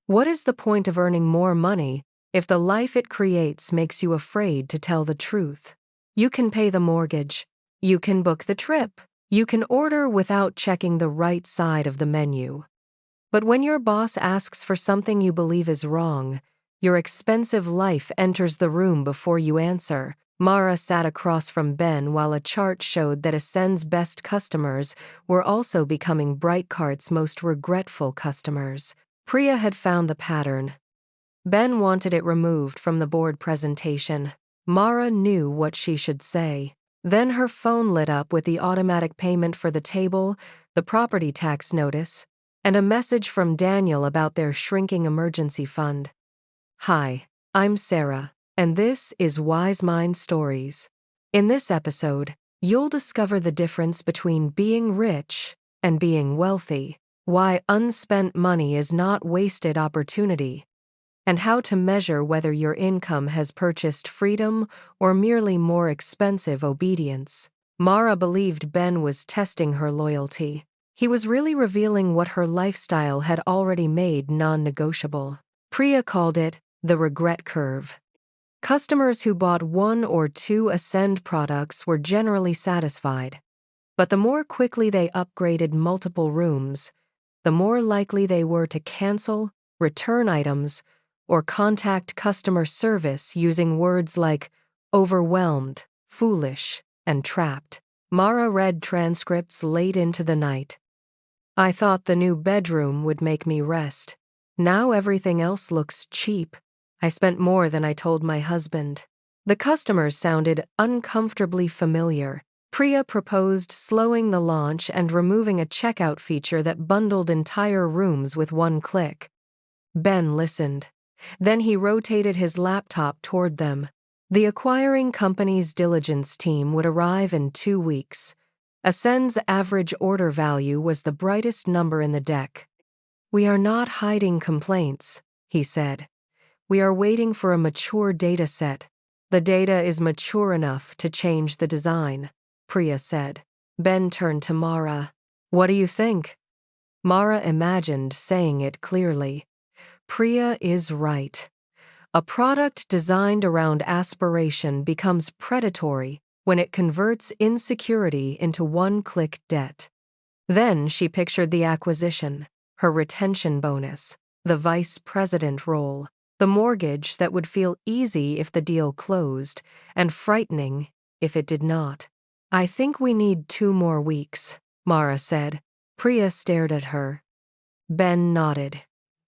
What is the point of earning more money if the life it creates makes you afraid to tell the truth? You can pay the mortgage. You can book the trip. You can order without checking the right side of the menu. But when your boss asks for something you believe is wrong, your expensive life enters the room before you answer. Mara sat across from Ben while a chart showed that Ascend's best customers were also becoming Brightcart's most regretful customers. Priya had found the pattern. Ben wanted it removed from the board presentation. Mara knew what she should say. Then her phone lit up with the automatic payment for the table, the property tax notice, and a message from Daniel about their shrinking emergency fund. Hi, I'm Sarah, and this is Wise Mind Stories. In this episode, you'll discover the difference between being rich and being wealthy, why unspent money is not wasted opportunity, and how to measure whether your income has purchased freedom or merely more expensive obedience. Mara believed Ben was testing her loyalty. He was really revealing what her lifestyle had already made non-negotiable. Priya called it the regret curve. Customers who bought 1 or 2 Ascend products were generally satisfied, but the more quickly they upgraded multiple rooms, the more likely they were to cancel, return items, or contact customer service using words like overwhelmed, foolish, and trapped. Mara read transcripts late into the night. I thought the new bedroom would make me rest. Now everything else looks cheap. I spent more than I told my husband. The customers sounded uncomfortably familiar. Priya proposed slowing the launch and removing a checkout feature that bundled entire rooms with one click. Ben listened. Then he rotated his laptop toward them. The acquiring company's diligence team would arrive in 2 weeks. Ascend's average order value was the brightest number in the deck. We are not hiding complaints, he said. We are waiting for a mature data set. The data is mature enough to change the design, Priya said. Ben turned to Mara. What do you think? Mara imagined saying it clearly. Priya is right. A product designed around aspiration becomes predatory when it converts insecurity into one-click debt. Then she pictured the acquisition, her retention bonus, the vice president role, the mortgage that would feel easy if the deal closed, and frightening if it did not. I think we need 2 more weeks, Mara said. Priya stared at her. Ben nodded.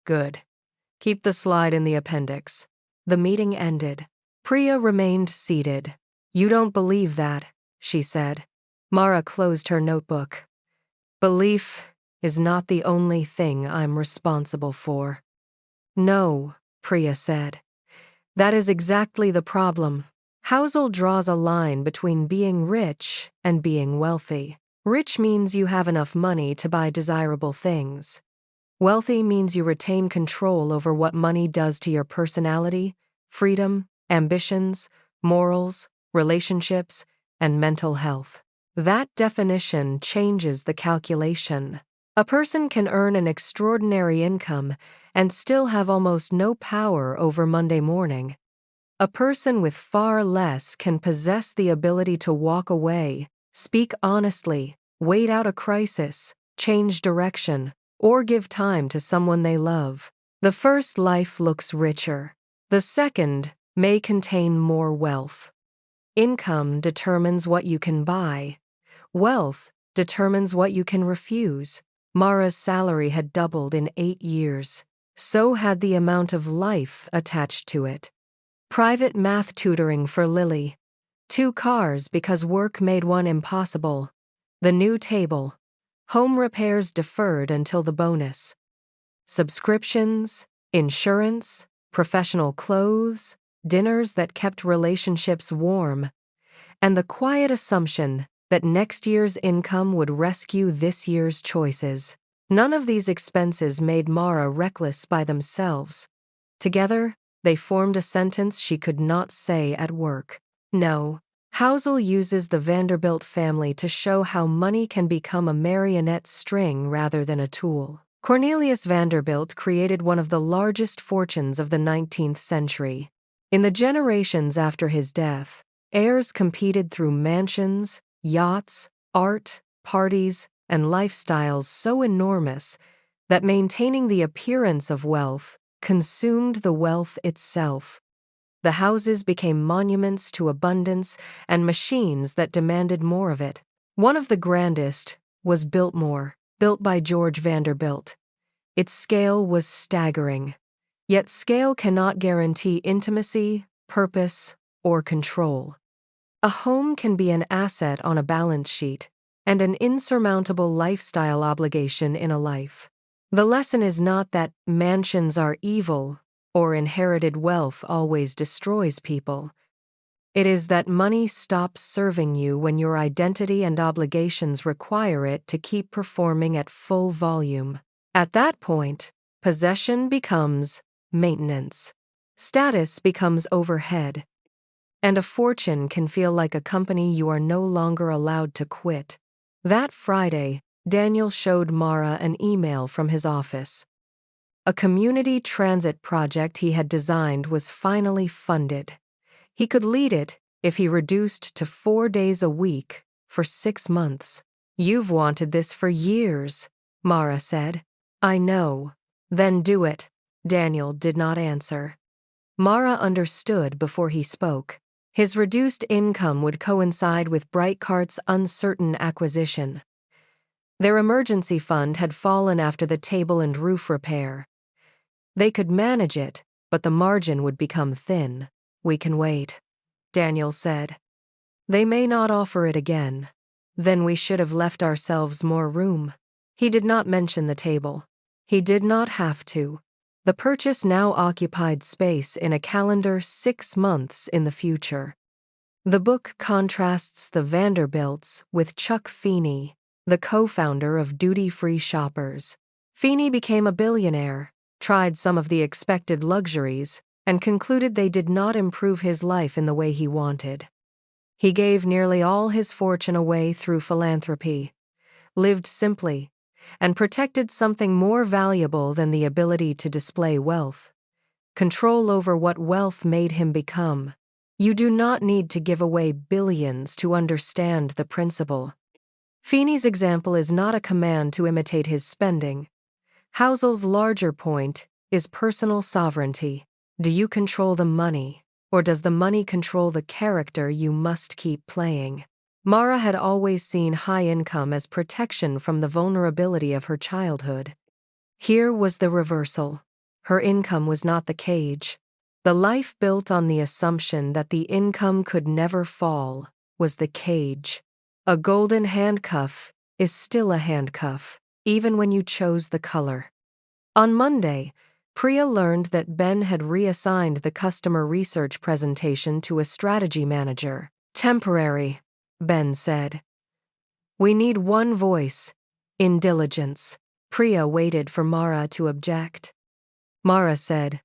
Good. Keep the slide in the appendix. The meeting ended. Priya remained seated. You don't believe that, she said. Mara closed her notebook. Belief is not the only thing I'm responsible for. No, Priya said. That is exactly the problem. Housel draws a line between being rich and being wealthy. Rich means you have enough money to buy desirable things. Wealthy means you retain control over what money does to your personality, freedom, ambitions, morals, relationships, and mental health. That definition changes the calculation. A person can earn an extraordinary income and still have almost no power over Monday morning. A person with far less can possess the ability to walk away, speak honestly, wait out a crisis, change direction, or give time to someone they love. The first life looks richer. The second may contain more wealth. Income determines what you can buy. Wealth determines what you can refuse. Mara's salary had doubled in 8 years. So had the amount of life attached to it. Private math tutoring for Lily. 2 cars because work made one impossible. The new table. Home repairs deferred until the bonus. Subscriptions, insurance, professional clothes, dinners that kept relationships warm, and the quiet assumption that next year's income would rescue this year's choices. None of these expenses made Mara reckless by themselves. Together, they formed a sentence she could not say at work. No. Housel uses the Vanderbilt family to show how money can become a marionette string rather than a tool. Cornelius Vanderbilt created one of the largest fortunes of the 19th century. In the generations after his death, heirs competed through mansions, yachts, art, parties, and lifestyles so enormous that maintaining the appearance of wealth consumed the wealth itself. The houses became monuments to abundance and machines that demanded more of it. One of the grandest was Biltmore, built by George Vanderbilt. Its scale was staggering. Yet scale cannot guarantee intimacy, purpose, or control. A home can be an asset on a balance sheet and an insurmountable lifestyle obligation in a life. The lesson is not that mansions are evil or inherited wealth always destroys people. It is that money stops serving you when your identity and obligations require it to keep performing at full volume. At that point, possession becomes maintenance. Status becomes overhead. And a fortune can feel like a company you are no longer allowed to quit. That Friday, Daniel showed Mara an email from his office. A community transit project he had designed was finally funded. He could lead it if he reduced to 4 days a week for 6 months. "You've wanted this for years," Mara said. "I know." "Then do it." Daniel did not answer. Mara understood before he spoke. His reduced income would coincide with Brightcart's uncertain acquisition. Their emergency fund had fallen after the table and roof repair. They could manage it, but the margin would become thin. "We can wait," Daniel said. "They may not offer it again. Then we should have left ourselves more room." He did not mention the table. He did not have to. The purchase now occupied space in a calendar 6 months in the future. The book contrasts the Vanderbilts with Chuck Feeney, the co-founder of duty-free shoppers. Feeney became a billionaire, tried some of the expected luxuries, and concluded they did not improve his life in the way he wanted. He gave nearly all his fortune away through philanthropy, lived simply, and protected something more valuable than the ability to display wealth: control over what wealth made him become. You do not need to give away billions to understand the principle. Feeney's example is not a command to imitate his spending. Housel's larger point is personal sovereignty. Do you control the money, or does the money control the character you must keep playing? Mara had always seen high income as protection from the vulnerability of her childhood. Here was the reversal. Her income was not the cage. The life built on the assumption that the income could never fall was the cage. A golden handcuff is still a handcuff, even when you chose the color. On Monday, Priya learned that Ben had reassigned the customer research presentation to a strategy manager. "Temporary," Ben said. "We need one voice." In diligence. Priya waited for Mara to object. Mara said,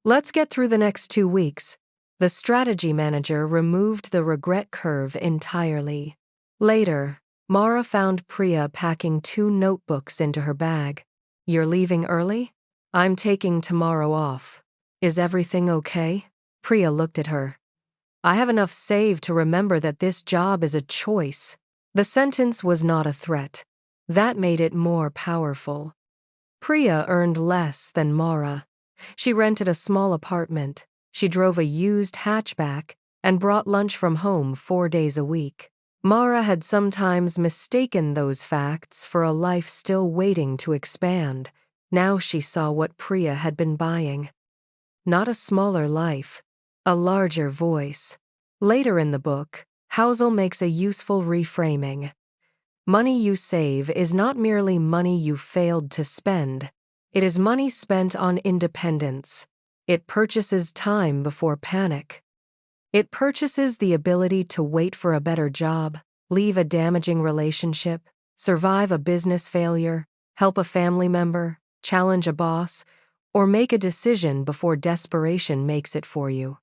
"Let's get through the next 2 weeks." The strategy manager removed the regret curve entirely. Later, Mara found Priya packing 2 notebooks into her bag. "You're leaving early?" "I'm taking tomorrow off. Is everything okay?" Priya looked at her. "I have enough saved to remember that this job is a choice." The sentence was not a threat. That made it more powerful. Priya earned less than Mara. She rented a small apartment. She drove a used hatchback and brought lunch from home 4 days a week. Mara had sometimes mistaken those facts for a life still waiting to expand. Now she saw what Priya had been buying. Not a smaller life, a larger voice. Later in the book, Housel makes a useful reframing. Money you save is not merely money you failed to spend. It is money spent on independence. It purchases time before panic. It purchases the ability to wait for a better job, leave a damaging relationship, survive a business failure, help a family member, challenge a boss, or make a decision before desperation makes it for you.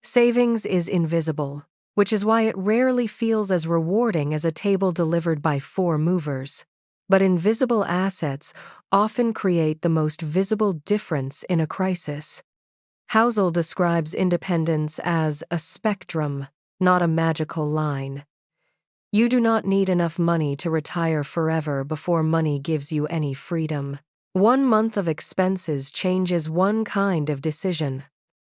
Savings is invisible, which is why it rarely feels as rewarding as a table delivered by 4 movers. But invisible assets often create the most visible difference in a crisis. Housel describes independence as a spectrum, not a magical line. You do not need enough money to retire forever before money gives you any freedom. 1 month of expenses changes one kind of decision.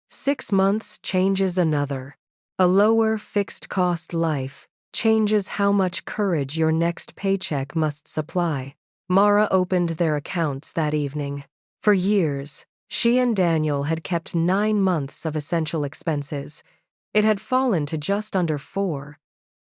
6 months changes another. A lower fixed cost life changes how much courage your next paycheck must supply. Mara opened their accounts that evening. For years, she and Daniel had kept 9 months of essential expenses. It had fallen to just under 4.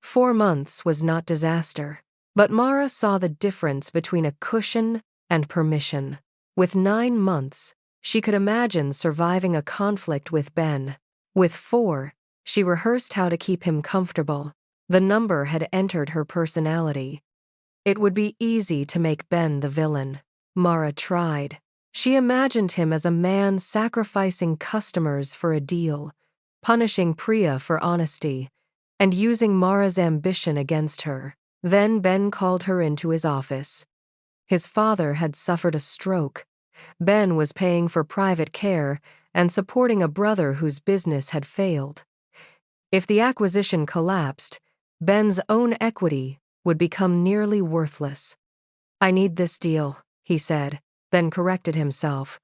4 months was not disaster, but Mara saw the difference between a cushion and permission. With 9 months, she could imagine surviving a conflict with Ben. With 4, she rehearsed how to keep him comfortable. The number had entered her personality. It would be easy to make Ben the villain. Mara tried. She imagined him as a man sacrificing customers for a deal, punishing Priya for honesty, and using Mara's ambition against her. Then Ben called her into his office. His father had suffered a stroke. Ben was paying for private care and supporting a brother whose business had failed. If the acquisition collapsed, Ben's own equity would become nearly worthless. "I need this deal," he said, then corrected himself.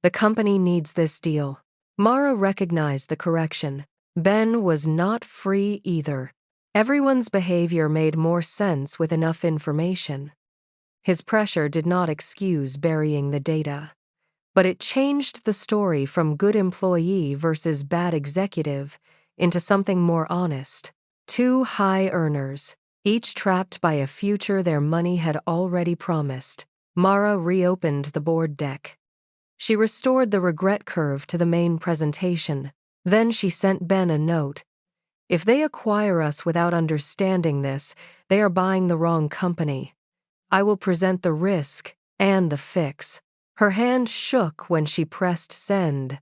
"The company needs this deal." Mara recognized the correction. Ben was not free either. Everyone's behavior made more sense with enough information. His pressure did not excuse burying the data, but it changed the story from good employee versus bad executive into something more honest. 2 high earners, each trapped by a future their money had already promised. Mara reopened the board deck. She restored the regret curve to the main presentation. Then she sent Ben a note. "If they acquire us without understanding this, they are buying the wrong company. I will present the risk and the fix." Her hand shook when she pressed send.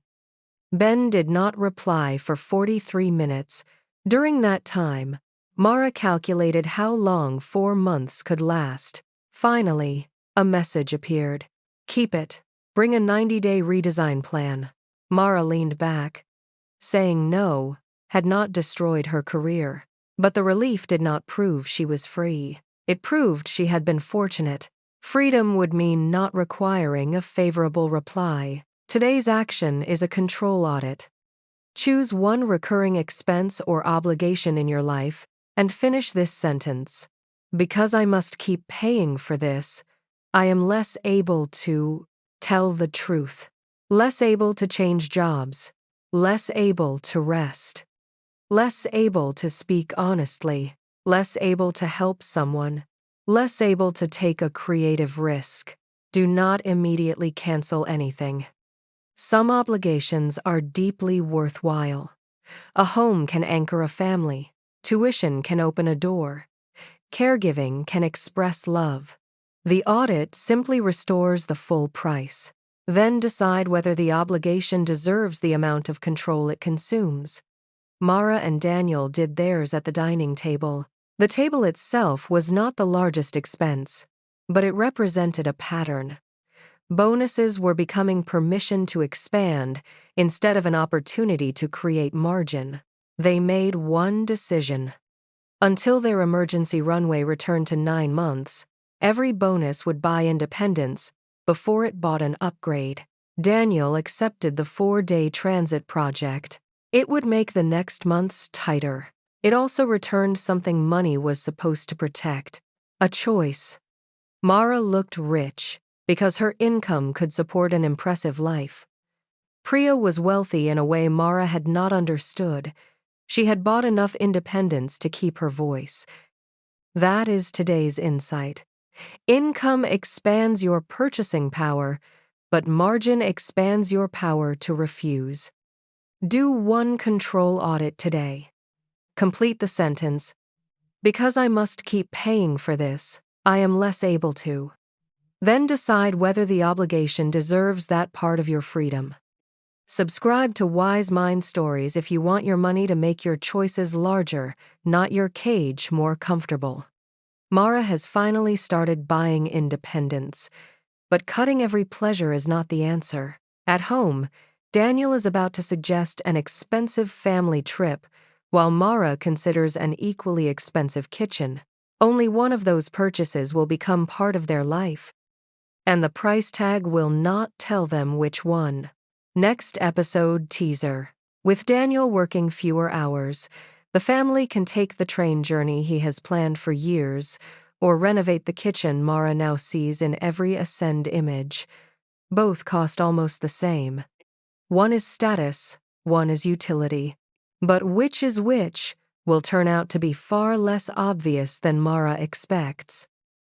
Ben did not reply for 43 minutes. During that time, Mara calculated how long 4 months could last. Finally, a message appeared. "Keep it. Bring a 90-day redesign plan." Mara leaned back. Saying no had not destroyed her career, but the relief did not prove she was free. It proved she had been fortunate. Freedom would mean not requiring a favorable reply. Today's action is a control audit. Choose one recurring expense or obligation in your life and finish this sentence. "Because I must keep paying for this, I am less able to tell the truth, less able to change jobs, less able to rest, less able to speak honestly, less able to help someone, less able to take a creative risk." Do not immediately cancel anything. Some obligations are deeply worthwhile. A home can anchor a family. Tuition can open a door. Caregiving can express love. The audit simply restores the full price. Then decide whether the obligation deserves the amount of control it consumes. Mara and Daniel did theirs at the dining table. The table itself was not the largest expense, but it represented a pattern. Bonuses were becoming permission to expand instead of an opportunity to create margin. They made one decision. Until their emergency runway returned to 9 months, every bonus would buy independence before it bought an upgrade. Daniel accepted the 4-day transit project. It would make the next months tighter. It also returned something money was supposed to protect: a choice. Mara looked rich because her income could support an impressive life. Priya was wealthy in a way Mara had not understood. She had bought enough independence to keep her voice. That is today's insight. Income expands your purchasing power, but margin expands your power to refuse. Do one control audit today. Complete the sentence: "Because I must keep paying for this, I am less able to." Then decide whether the obligation deserves that part of your freedom. Subscribe to Wise Mind Stories if you want your money to make your choices larger, not your cage more comfortable. Mara has finally started buying independence. But cutting every pleasure is not the answer. At home, Daniel is about to suggest an expensive family trip, while Mara considers an equally expensive kitchen. Only one of those purchases will become part of their life, and the price tag will not tell them which one. Next episode teaser. With Daniel working fewer hours, the family can take the train journey he has planned for years, or renovate the kitchen Mara now sees in every Ascend image. Both cost almost the same. One is status, one is utility. But which is which will turn out to be far less obvious than Mara expects.